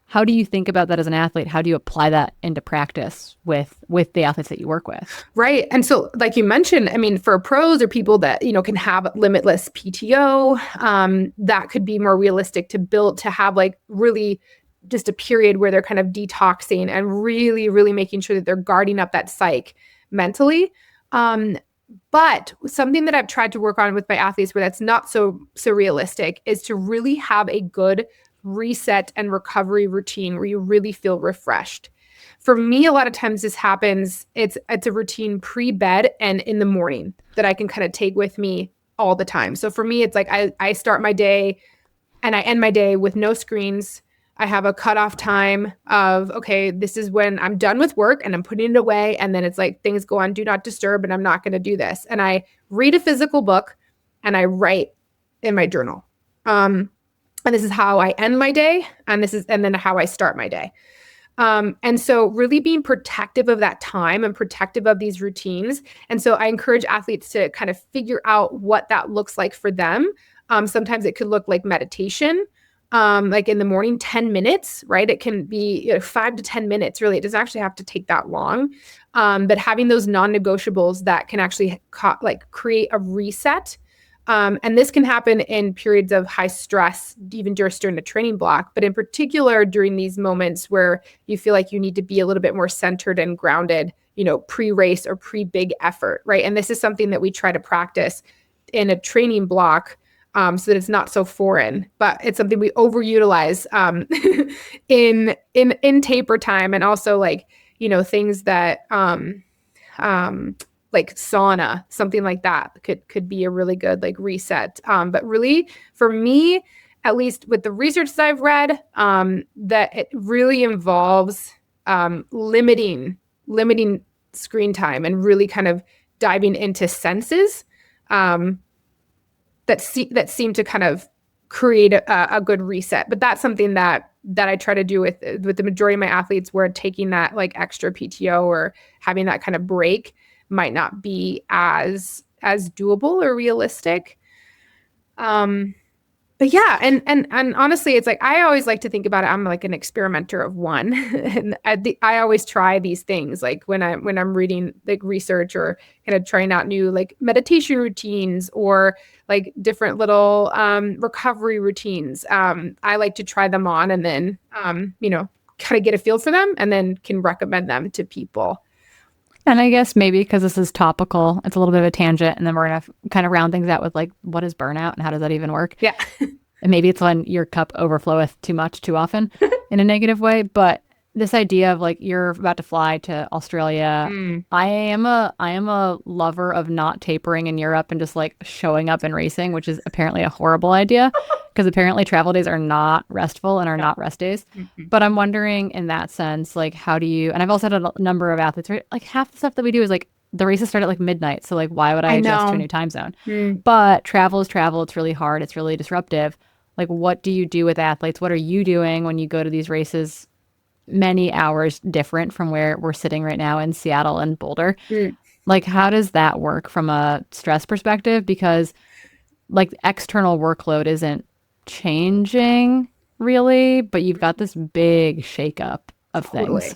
how do you think about that as an athlete? How do you apply that into practice with the athletes that you work with? Right. And so, like you mentioned, I mean, for pros or people that, you know, can have limitless PTO, that could be more realistic to build, to have like really just a period where they're kind of detoxing and really, really making sure that they're guarding up that psyche mentally. But something that I've tried to work on with my athletes where that's not so realistic is to really have a good reset and recovery routine where you really feel refreshed. For me, a lot of times this happens, it's a routine pre-bed and in the morning that I can kind of take with me all the time. So for me, it's like I start my day and I end my day with no screens. I have a cutoff time of, okay, this is when I'm done with work and I'm putting it away. And then it's like things go on do not disturb and I'm not going to do this. And I read a physical book and I write in my journal. And this is how I end my day, and then how I start my day. And so really being protective of that time and protective of these routines. And so I encourage athletes to kind of figure out what that looks like for them. Sometimes it could look like meditation, like in the morning, 10 minutes, right? It can be 5 to 10 minutes, really. It doesn't actually have to take that long. But having those non-negotiables that can actually create a reset. And this can happen in periods of high stress, even just during the training block, but in particular during these moments where you feel like you need to be a little bit more centered and grounded, pre-race or pre-big effort, right? And this is something that we try to practice in a training block so that it's not so foreign, but it's something we overutilize in taper time, and also things that like sauna, something like that could be a really good reset. But really, for me, at least with the research that I've read, that it really involves limiting screen time and really kind of diving into senses that seem to kind of create a good reset. But that's something that I try to do with the majority of my athletes, where taking that extra PTO or having that kind of break might not be as doable or realistic. But yeah, and honestly, it's I always like to think about it. I'm like an experimenter of one, and I always try these things. Like when I'm reading research or kind of trying out new meditation routines or different little recovery routines. I like to try them on and then kind of get a feel for them, and then can recommend them to people. And I guess maybe because this is topical, it's a little bit of a tangent, and then we're going to kind of round things out with what is burnout and how does that even work? Yeah. And maybe it's when your cup overfloweth too much, too often in a negative way. But this idea of like you're about to fly to Australia. Mm, I am a lover of not tapering in Europe and just like showing up and racing, which is apparently a horrible idea because apparently travel days are not restful and are no. not rest days. Mm-mm. But I'm wondering in that sense, like how do you, and I've also had a number of athletes, right? Like half the stuff that we do is like the races start at like midnight. So like why would I I adjust to a know. new time zone? Mm. But travel is travel. It's really hard. It's really disruptive. Like what do you do with athletes? What are you doing when you go to these races many hours different from where we're sitting right now in Seattle and Boulder? Mm. Like, how does that work from a stress perspective? Because, like, external workload isn't changing really, but you've got this big shakeup of things. Totally.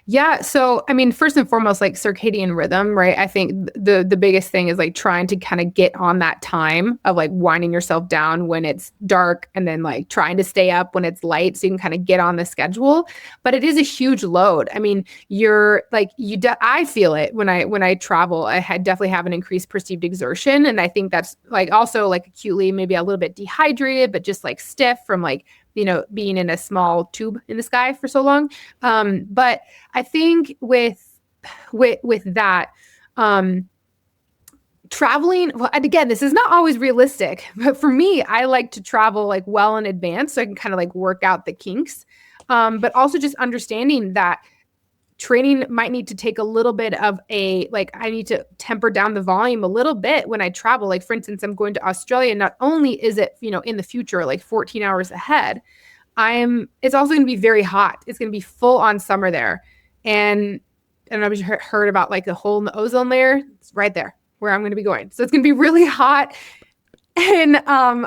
Yeah. So, I mean, first and foremost, like circadian rhythm, right? I think the biggest thing is like trying to kind of get on that time of like winding yourself down when it's dark and then like trying to stay up when it's light so you can kind of get on the schedule. But it is a huge load. I mean, you're like I feel it when I travel. Definitely have an increased perceived exertion, and I think that's like also like acutely maybe a little bit dehydrated, but just like stiff from like being in a small tube in the sky for so long. But I think with that, traveling, well, and again, this is not always realistic, but for me, I like to travel like well in advance so I can kind of like work out the kinks. But also just understanding that training might need to take a little bit of I need to temper down the volume a little bit when I travel. Like for instance, I'm going to Australia. Not only is it, in the future, like 14 hours ahead, it's also going to be very hot. It's going to be full on summer there. And I don't know if you heard about like the hole in the ozone layer. It's right there where I'm going to be going. So it's going to be really hot. And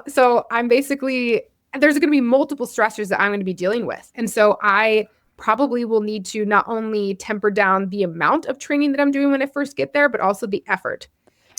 so there's going to be multiple stressors that I'm going to be dealing with. And so I probably will need to not only temper down the amount of training that I'm doing when I first get there, but also the effort.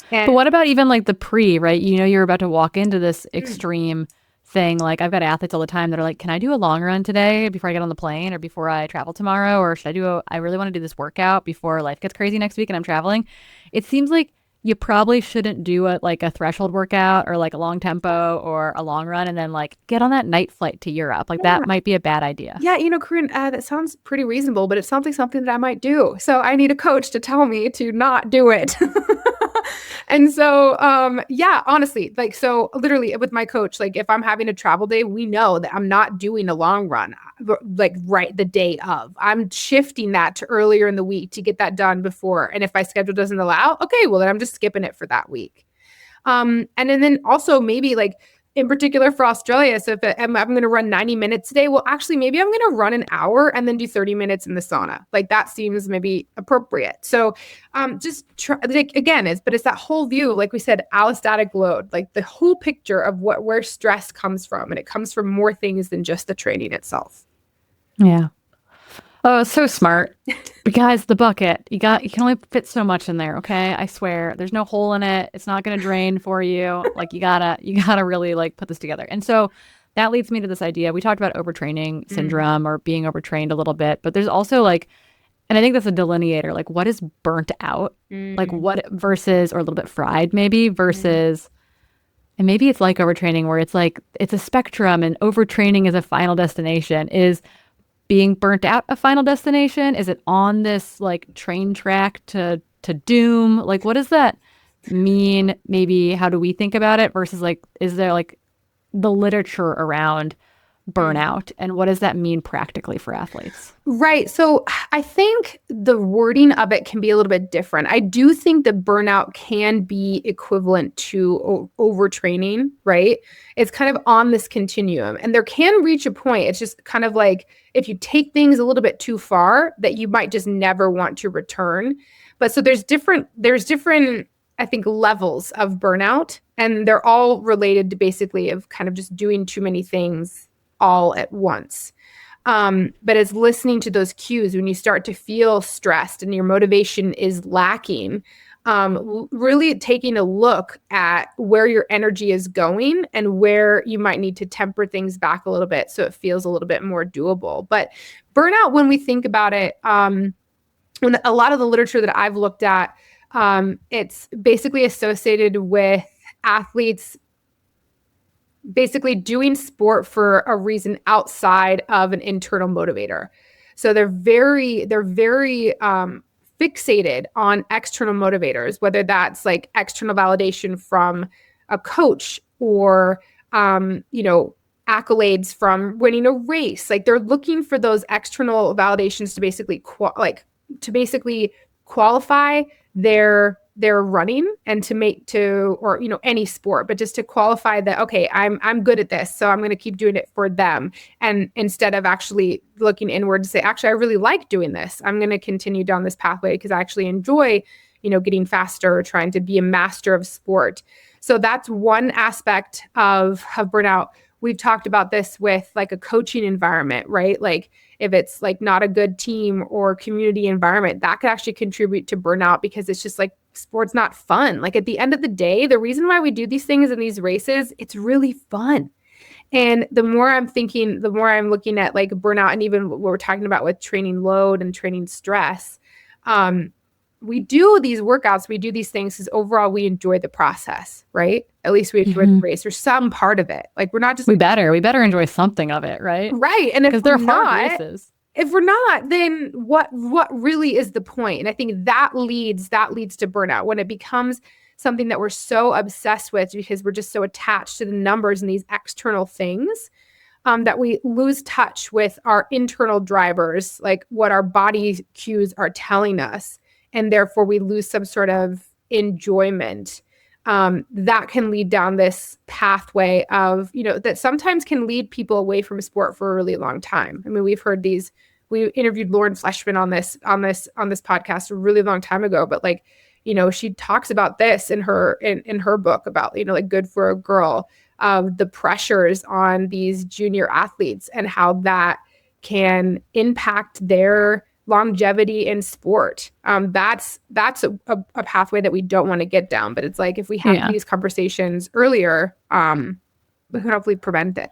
But And what about even like the pre, right? You're about to walk into this extreme thing. Like I've got athletes all the time that are like, can I do a long run today before I get on the plane or before I travel tomorrow? Or should I really want to do this workout before life gets crazy next week and I'm traveling? It seems like you probably shouldn't do a threshold workout or like a long tempo or a long run and then like get on that night flight to Europe. Like yeah, that might be a bad idea. yeah, Corinne, that sounds pretty reasonable, but it sounds like something that I might do. So I need a coach to tell me to not do it. And so, yeah, honestly, like, so literally with my coach, like if I'm having a travel day, we know that I'm not doing a long run, like right the day of. I'm shifting that to earlier in the week to get that done before. And if my schedule doesn't allow, okay, well then I'm just skipping it for that week. And then also maybe like in particular for Australia. So if I'm going to run 90 minutes today, well, actually, maybe I'm going to run an hour and then do 30 minutes in the sauna. Like that seems maybe appropriate. So just try, like, again, it's that whole view, like we said, allostatic load, like the whole picture of where stress comes from. And it comes from more things than just the training itself. Yeah. Oh, it's so smart. But guys, the bucket, you can only fit so much in there, okay? I swear. There's no hole in it. It's not going to drain for you. Like you gotta really like put this together. And so that leads me to this idea. We talked about overtraining syndrome or being overtrained a little bit, but there's also like, and I think that's a delineator, like what is burnt out? Like what versus, or a little bit fried maybe versus, and maybe it's like overtraining where it's like, it's a spectrum and overtraining is a final destination. Is being burnt out a final destination? Is it on this like train track to doom? Like what does that mean? Maybe how do we think about it versus like is there like the literature around burnout and what does that mean practically for athletes? Right. So I think the wording of it can be a little bit different. I do think that burnout can be equivalent to overtraining, right? It's kind of on this continuum and there can reach a point. It's just kind of like if you take things a little bit too far that you might just never want to return. But so there's different, I think, levels of burnout, and they're all related to basically of kind of just doing too many things all at once. But as listening to those cues, when you start to feel stressed and your motivation is lacking, really taking a look at where your energy is going and where you might need to temper things back a little bit so it feels a little bit more doable. But burnout, when we think about it, when a lot of the literature that I've looked at, it's basically associated with athletes basically doing sport for a reason outside of an internal motivator. So they're very fixated on external motivators, whether that's like external validation from a coach or, accolades from winning a race. Like they're looking for those external validations to basically qualify their running and any sport, but just to qualify that, okay, I'm good at this, so I'm going to keep doing it for them. And instead of actually looking inward to say, actually, I really like doing this. I'm going to continue down this pathway because I actually enjoy, getting faster, trying to be a master of sport. So that's one aspect of burnout. We've talked about this with like a coaching environment, right? Like if it's like not a good team or community environment, that could actually contribute to burnout because it's just like sport's not fun. Like at the end of the day, the reason why we do these things in these races, it's really fun. And the more I'm looking at like burnout and even what we're talking about with training load and training stress, we do these workouts, we do these things because overall we enjoy the process, right? At least we enjoy the race or some part of it. Like we're not just we better enjoy something of it, right? Right. And if they're not, hard races. If we're not, then what really is the point? And I think that leads to burnout when it becomes something that we're so obsessed with because we're just so attached to the numbers and these external things. That we lose touch with our internal drivers, like what our body cues are telling us. And therefore we lose some sort of enjoyment that can lead down this pathway of, that sometimes can lead people away from sport for a really long time. I mean, we interviewed Lauren Fleshman on this podcast a really long time ago, but like, she talks about this in her book about, like Good for a Girl, of the pressures on these junior athletes and how that can impact their longevity in sport. That's a pathway that we don't want to get down. But it's like if we have these conversations earlier, we can hopefully prevent it.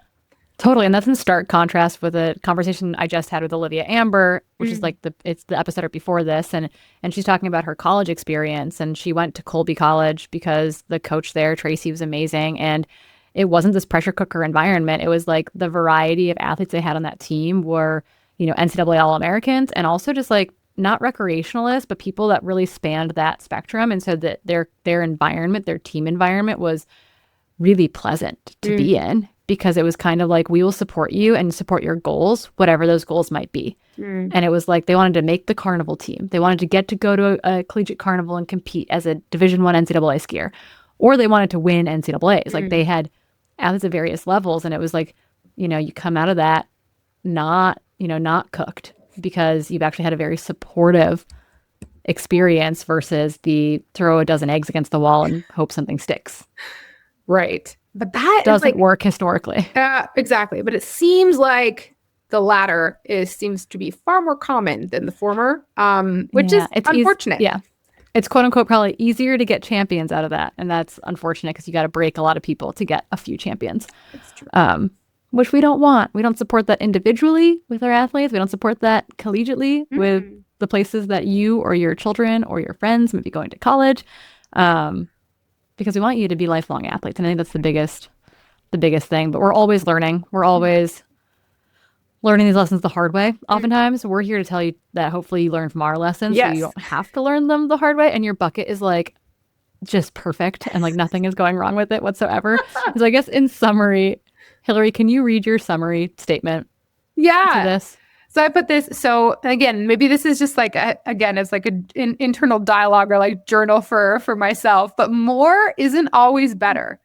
Totally. And that's in stark contrast with a conversation I just had with Olivia Amber, which is like it's the episode right before this. And she's talking about her college experience. And she went to Colby College because the coach there, Tracy, was amazing. And it wasn't this pressure cooker environment. It was like the variety of athletes they had on that team were, NCAA All-Americans and also just like not recreationalists, but people that really spanned that spectrum. And so that their environment, their team environment was really pleasant to be in because it was kind of like, we will support you and support your goals, whatever those goals might be. And it was like they wanted to make the carnival team. They wanted to get to go to a collegiate carnival and compete as a Division I NCAA skier, or they wanted to win NCAAs. Like they had athletes at various levels. And it was like, you come out of that not cooked because you've actually had a very supportive experience versus the throw a dozen eggs against the wall and hope something sticks. Right. But that doesn't work historically. Exactly. But it seems like the latter seems to be far more common than the former, which is unfortunate. It's quote unquote probably easier to get champions out of that. And that's unfortunate because you got to break a lot of people to get a few champions. That's true. Which we don't want. We don't support that individually with our athletes. We don't support that collegiately with the places that you or your children or your friends might be going to college. Because we want you to be lifelong athletes. And I think that's the biggest thing. But we're always learning. We're always learning these lessons the hard way. Oftentimes, we're here to tell you that hopefully you learn from our lessons so you don't have to learn them the hard way. And your bucket is like just perfect and like nothing is going wrong with it whatsoever. So I guess in summary, Hilary, can you read your summary statement to this? So I put this. So again, maybe this is just like, it's like an internal dialogue or like journal for myself, but more isn't always better.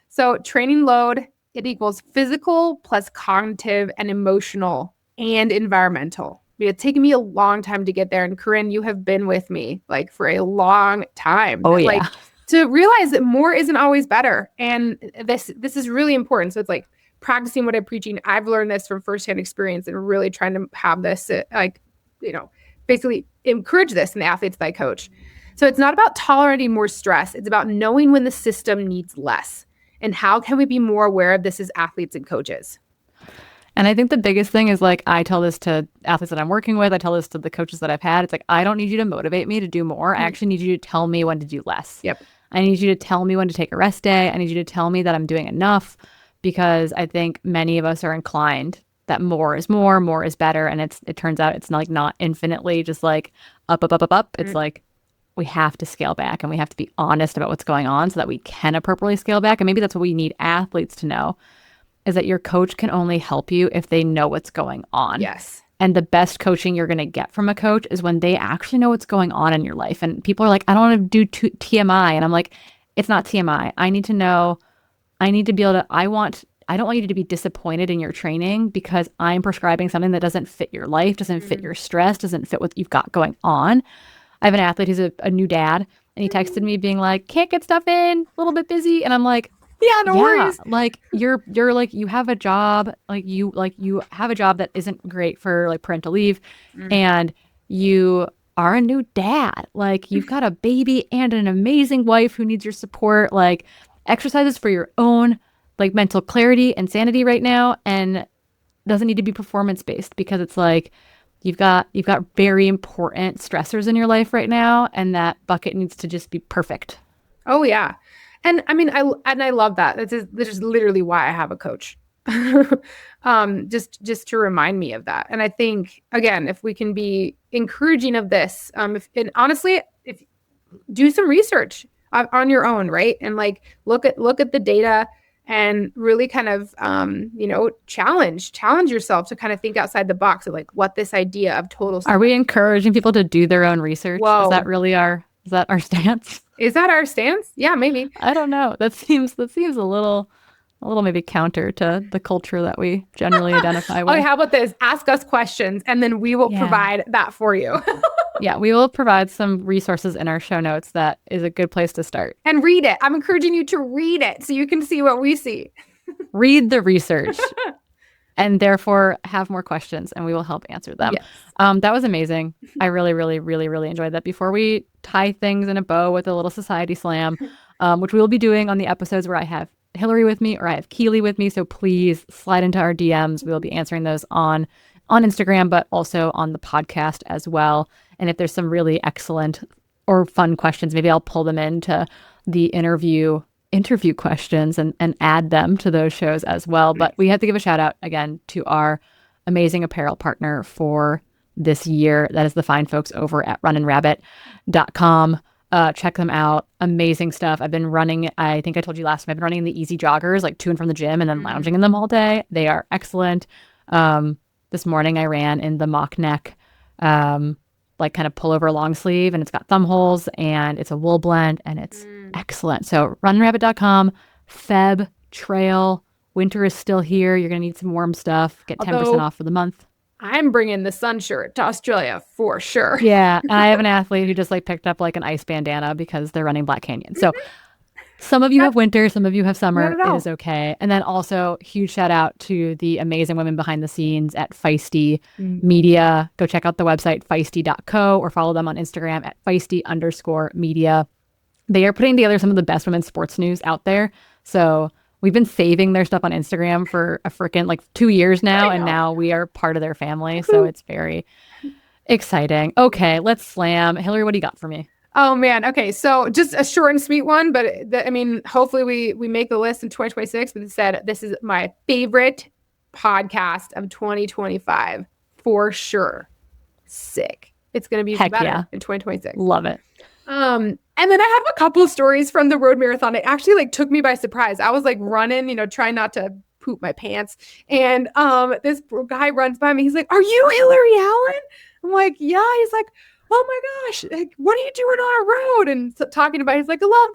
So training load, it equals physical plus cognitive and emotional and environmental. It's taken me a long time to get there. And Corinne, you have been with me like for a long time. Oh, yeah. Like, to realize that more isn't always better. And this is really important. So it's like practicing what I'm preaching. I've learned this from firsthand experience and really trying to have this, basically encourage this in the athletes that I coach. So it's not about tolerating more stress. It's about knowing when the system needs less. And how can we be more aware of this as athletes and coaches? And I think the biggest thing is like, I tell this to athletes that I'm working with. I tell this to the coaches that I've had. It's like, I don't need you to motivate me to do more. I actually need you to tell me when to do less. Yep. I need you to tell me when to take a rest day. I need you to tell me that I'm doing enough because I think many of us are inclined that more is more, more is better. And it turns out it's not infinitely just like up, up, up, up, up. It's like we have to scale back and we have to be honest about what's going on so that we can appropriately scale back. And maybe that's what we need athletes to know, is that your coach can only help you if they know what's going on. Yes. And the best coaching you're going to get from a coach is when they actually know what's going on in your life. And people are like, I don't want to do TMI. And I'm like, it's not TMI. I need to know. I need to be able to, I don't want you to be disappointed in your training because I'm prescribing something that doesn't fit your life, doesn't fit your stress, doesn't fit what you've got going on. I have an athlete who's a new dad, and he texted me being like, can't get stuff in, a little bit busy. And I'm like, yeah, no worries. Like you're like, you have a job, you have a job that isn't great for like parental leave, and you are a new dad. Like you've got a baby and an amazing wife who needs your support. Like exercises for your own like mental clarity and sanity right now, and doesn't need to be performance based, because it's like you've got very important stressors in your life right now, and that bucket needs to just be perfect. Oh yeah. And I mean, I love that. This is literally why I have a coach. Just to remind me of that. And I think, again, if we can be encouraging of this, and honestly, if do some research on your own, right? And like, look at the data and really kind of, challenge yourself to kind of think outside the box of like what this idea of total. Are we encouraging people to do their own research? Whoa. Is that our stance? Is that our stance? Yeah, maybe. I don't know. That seems a little maybe counter to the culture that we generally identify with. Okay, how about this? Ask us questions and then we will provide that for you. Yeah, we will provide some resources in our show notes. That is a good place to start. And read it. I'm encouraging you to read it so you can see what we see. Read the research and therefore have more questions, and we will help answer them. Yes. That was amazing. I really, really, really, really enjoyed that. Before we tie things in a bow with a little society slam, which we will be doing on the episodes where I have Hilary with me or I have Keely with me. So please slide into our DMs. We'll be answering those on Instagram, but also on the podcast as well. And if there's some really excellent or fun questions, maybe I'll pull them into the interview questions and add them to those shows as well. But we have to give a shout out again to our amazing apparel partner for this year. That is the fine folks over at runandrabbit.com. Check them out. Amazing stuff. I've been running, I think I told you last time, I've been running the easy joggers, like to and from the gym, and then lounging in them all day. They are excellent. This morning I ran in the mock neck, like kind of pullover long sleeve, and it's got thumb holes and it's a wool blend and it's excellent. So runrabbit.com, Feb, trail, winter is still here. You're going to need some warm stuff. Get 10% off for the month. I'm bringing the sun shirt to Australia for sure. Yeah. And I have an athlete who just like picked up like an ice bandana because they're running Black Canyon. So some of you have winter, some of you have summer. It is okay. And then also huge shout out to the amazing women behind the scenes at Feisty Media. Go check out the website feisty.co or follow them on Instagram at feisty_media. They are putting together some of the best women's sports news out there. So we've been saving their stuff on Instagram for a freaking like 2 years now. And now we are part of their family. So it's very exciting. Okay, let's slam. Hilary, what do you got for me? Oh man. Okay. So just a short and sweet one, but hopefully we make the list in 2026, but it said, this is my favorite podcast of 2025 for sure. Sick. It's going to be better in 2026. Love it. And then I have a couple of stories from the road marathon. It actually like took me by surprise. I was like running, trying not to poop my pants. And this guy runs by me. He's like, "Are you Hilary Allen?" I'm like, "Yeah." He's like, "Oh my gosh, like, what are you doing on a road?" And talking about, he's like, "I love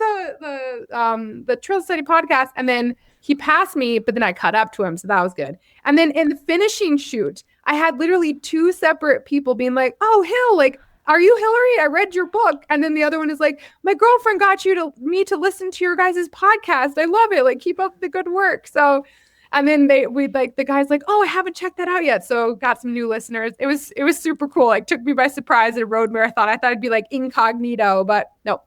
the Trail Society podcast." And then he passed me, but then I caught up to him, so that was good. And then in the finishing shoot, I had literally two separate people being like, "Oh, Hill, like, are you Hilary? I read your book." And then the other one is like, "My girlfriend got me to listen to your guys' podcast. I love it. Like, keep up the good work." So, and then the guy's like, "Oh, I haven't checked that out yet." So got some new listeners. It was super cool. Like, took me by surprise at a road marathon. I thought it'd be like incognito, but nope.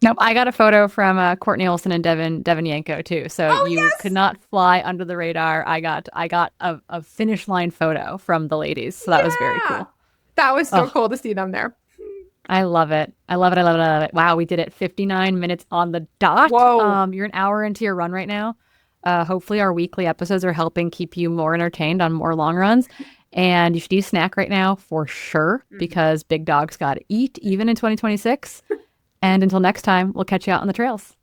Nope. I got a photo from Courtney Olson and Devin Yanko too. So you could not fly under the radar. I got a finish line photo from the ladies. So that was very cool. That was so cool to see them there. I love it. I love it. I love it. I love it. Wow, we did it 59 minutes on the dot. Whoa. You're an hour into your run right now. Hopefully, our weekly episodes are helping keep you more entertained on more long runs. And you should eat a snack right now for sure, because big dogs got to eat even in 2026. And until next time, we'll catch you out on the trails.